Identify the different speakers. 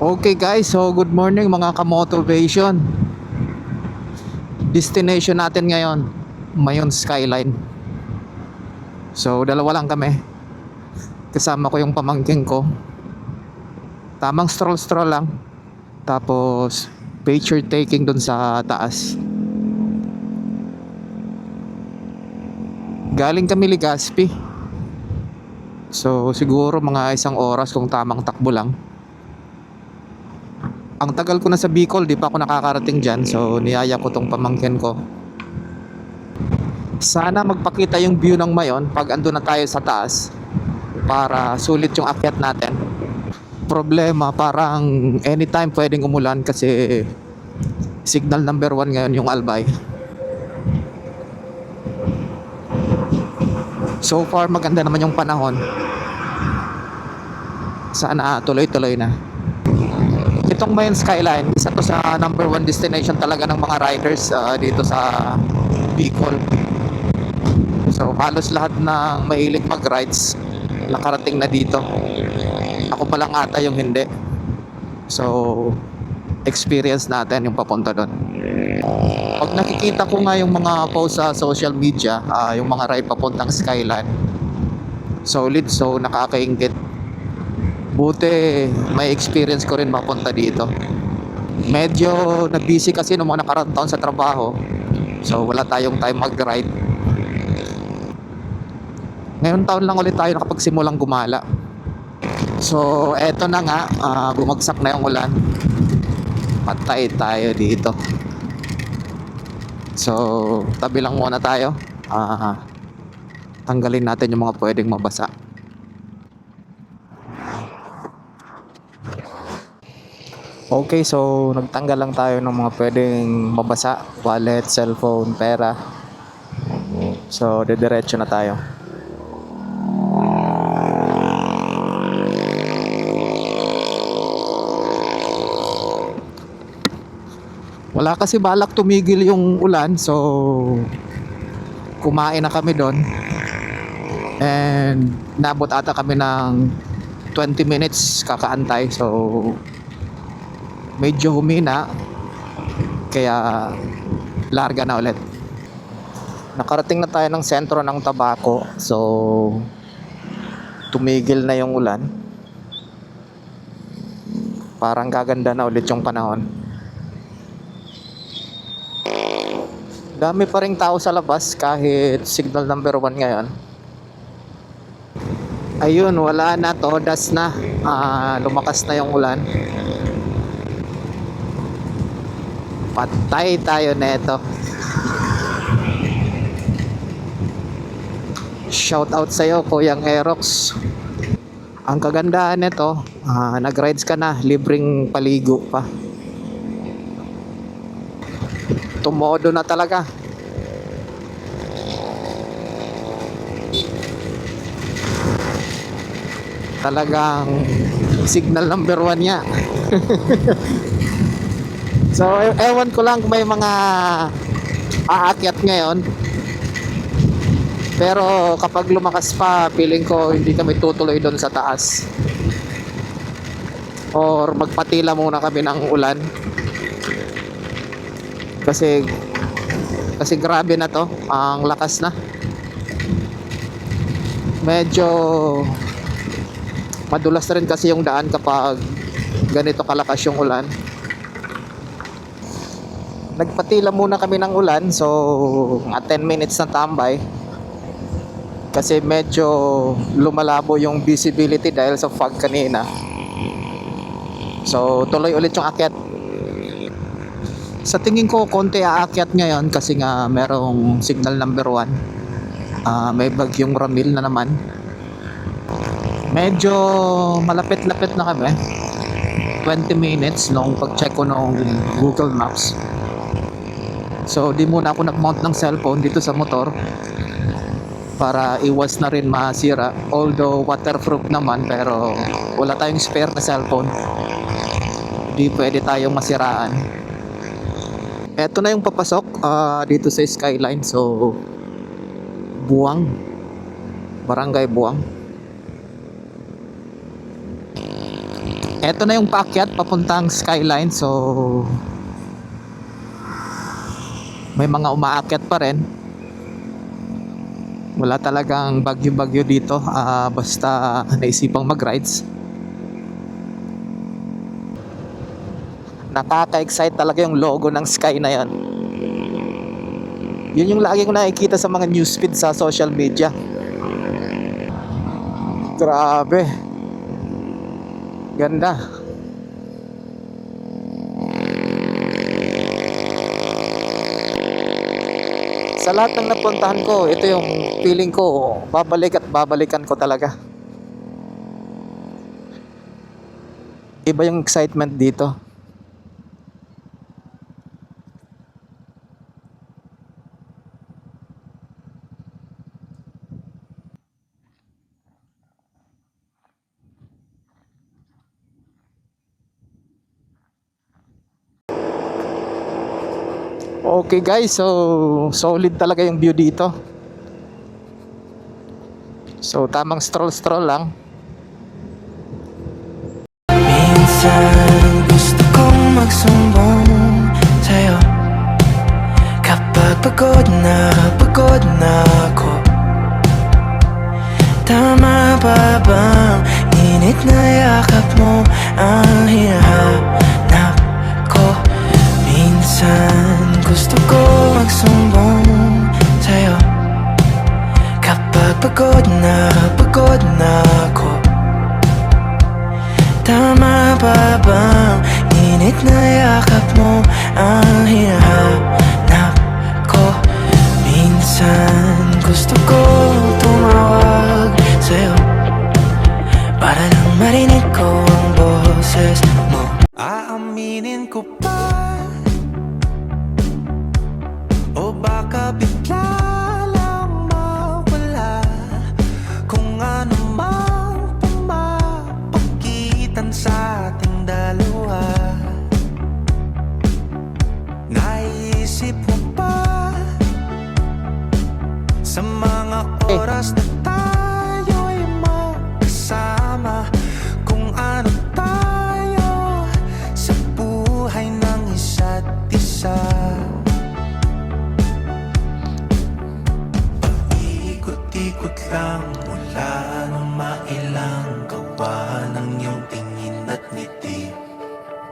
Speaker 1: Okay guys, so good morning mga ka-motivation. Destination natin ngayon, Mayon Skyline. So dalawa lang kami. Kasama ko yung pamangkin ko. Tamang stroll-stroll lang. Tapos picture taking dun sa taas. Galing kami Legazpi. So siguro mga 1 oras kung tamang takbo lang. Ang tagal ko na sa Bicol, di pa ako nakakarating dyan. So niyaya ko tong pamangkin ko. Sana magpakita yung view ng Mayon pag ando na tayo sa taas para sulit yung akyat natin. Problema, parang anytime pwedeng umulan kasi signal number 1 ngayon yung Albay. So far maganda naman yung panahon. Sana tuloy-tuloy na. Itong Mayon Skyline, isa to sa number 1 destination talaga ng mga riders dito sa Bicol. So halos lahat ng mahilig mag-rides nakarating na dito. Ako pa lang ata yung hindi. So experience natin yung papunta doon. Pag nakikita ko nga yung mga post sa social media, yung mga ride papuntang Skyline, solid, so nakakaingit. Buti may experience ko rin mapunta dito. Medyo na-busy kasi nung mga nakaraang taon sa trabaho, so wala tayong time mag-ride. Ngayon taon lang ulit tayo nakapagsimulang gumala. So eto na nga, bumagsak na yung ulan. Patay tayo dito. So tabi lang muna tayo. Tanggalin natin yung mga pwedeng mabasa. Okay, so nagtanggal lang tayo ng mga pwedeng mabasa, wallet, cellphone, pera. So dediretso na tayo. Wala kasi balak tumigil yung ulan, so kumain na kami doon. And nabot ata kami ng 20 minutes kakaantay. So medyo humina, kaya larga na ulit. Nakarating na tayo ng sentro ng Tabaco. So tumigil na yung ulan. Parang gaganda na ulit yung panahon. Dami pa ring tao sa labas kahit signal number 1 ngayon. Ayun, wala na, todas na. Lumakas na yung ulan. Patay tayo neto. Shout out sa'yo, Kuyang Aerox. Ang kagandahan nito, nag-rides ka na, libreng paligo pa. Tumodo na talaga. Talagang signal number 1 niya. So ewan ko lang kung may mga aakyat ngayon. Pero kapag lumakas pa, feeling ko hindi kami tutuloy doon sa taas. Or magpatila muna kami ng ulan. Kasi grabe na to, ang lakas na. Medyo madulas na rin kasi yung daan kapag ganito kalakas yung ulan. Nagpatila muna kami ng ulan, so 10 minutes na tambay. Kasi medyo lumalabo yung visibility dahil sa fog kanina. So tuloy ulit yung akyat. Sa tingin ko konti aakyat ngayon kasi nga merong signal number 1. May bagyong Ramil na naman. Medyo malapit-lapit na kami. 20 minutes nung pag-check ko nung Google Maps. So di muna ako nag-mount ng cellphone dito sa motor para iwas na rin masira. Although waterproof naman, pero wala tayong spare na cellphone. Di pwede tayong masiraan. Eto na yung papasok dito sa Skyline. So Buang, Barangay Buang. Eto na yung paakyat papuntang Skyline. So may mga umaakyat pa rin. Wala talagang bagyo-bagyo dito. Basta naisipang mag-rides. Nakaka-excite talaga yung logo ng Sky na yan. Yun yung lagi ko nakikita sa mga newsfeed sa social media. Grabe. Ganda. Sa lahat ng napuntahan ko, ito yung feeling ko, babalik at babalikan ko talaga. Iba yung excitement dito. Okay guys, so solid talaga yung view dito. So tamang stroll lang.
Speaker 2: Minsan gusto kong magsumbong sa'yo kapag pagod na ako. Tama ba bang init na yakap mo ang hinahanap ko? Minsan gusto ko magsumbong sa'yo kapag pagod na ako. Tama ba bang init na yakap mo ang hinahanap ko? Minsan gusto ko tumawag sa'yo para lang marinig ko ang boses mo. Aaminin ko pa o baka bigla lang mawala kung ano mang pumapagitan sa ating dalawa. Naisip mo pa sa mga oras na